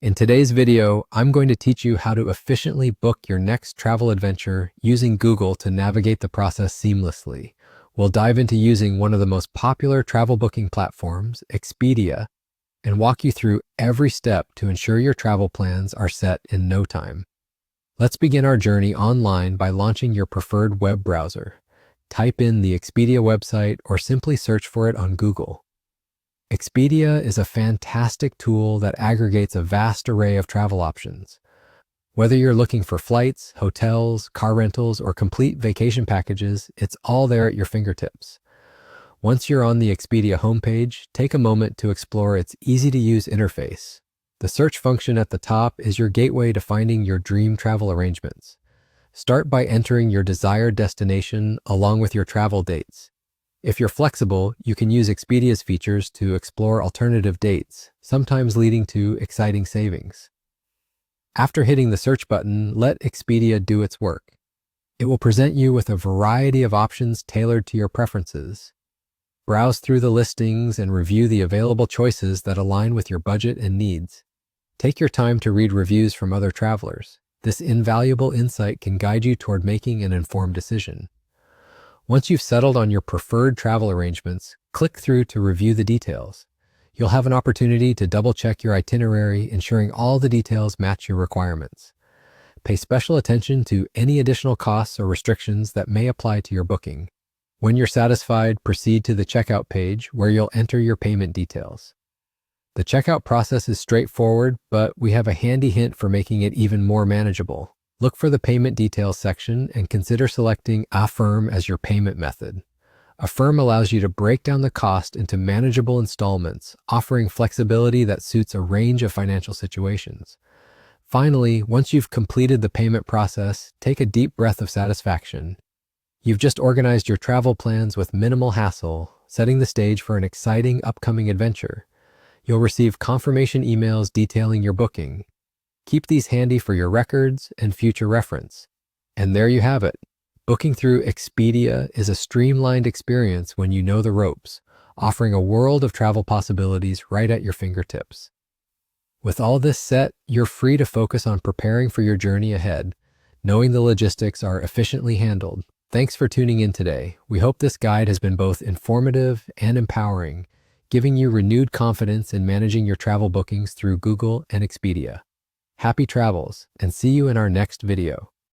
In today's video, I'm going to teach you how to efficiently book your next travel adventure using Google to navigate the process seamlessly. We'll dive into using one of the most popular travel booking platforms, Expedia, and walk you through every step to ensure your travel plans are set in no time. Let's begin our journey online by launching your preferred web browser. Type in the Expedia website or simply search for it on Google. Expedia is a fantastic tool that aggregates a vast array of travel options. Whether you're looking for flights, hotels, car rentals, or complete vacation packages, it's all there at your fingertips. Once you're on the Expedia homepage, take a moment to explore its easy-to-use interface. The search function at the top is your gateway to finding your dream travel arrangements. Start by entering your desired destination along with your travel dates. If you're flexible, you can use Expedia's features to explore alternative dates, sometimes leading to exciting savings. After hitting the search button, let Expedia do its work. It will present you with a variety of options tailored to your preferences. Browse through the listings and review the available choices that align with your budget and needs. Take your time to read reviews from other travelers. This invaluable insight can guide you toward making an informed decision. Once you've settled on your preferred travel arrangements, click through to review the details. You'll have an opportunity to double-check your itinerary, ensuring all the details match your requirements. Pay special attention to any additional costs or restrictions that may apply to your booking. When you're satisfied, proceed to the checkout page where you'll enter your payment details. The checkout process is straightforward, but we have a handy hint for making it even more manageable. Look for the payment details section and consider selecting Affirm as your payment method. Affirm allows you to break down the cost into manageable installments, offering flexibility that suits a range of financial situations. Finally, once you've completed the payment process, take a deep breath of satisfaction. You've just organized your travel plans with minimal hassle, setting the stage for an exciting upcoming adventure. You'll receive confirmation emails detailing your booking. Keep these handy for your records and future reference. And there you have it. Booking through Expedia is a streamlined experience when you know the ropes, offering a world of travel possibilities right at your fingertips. With all this set, you're free to focus on preparing for your journey ahead, knowing the logistics are efficiently handled. Thanks for tuning in today. We hope this guide has been both informative and empowering, giving you renewed confidence in managing your travel bookings through Google and Expedia. Happy travels, and see you in our next video.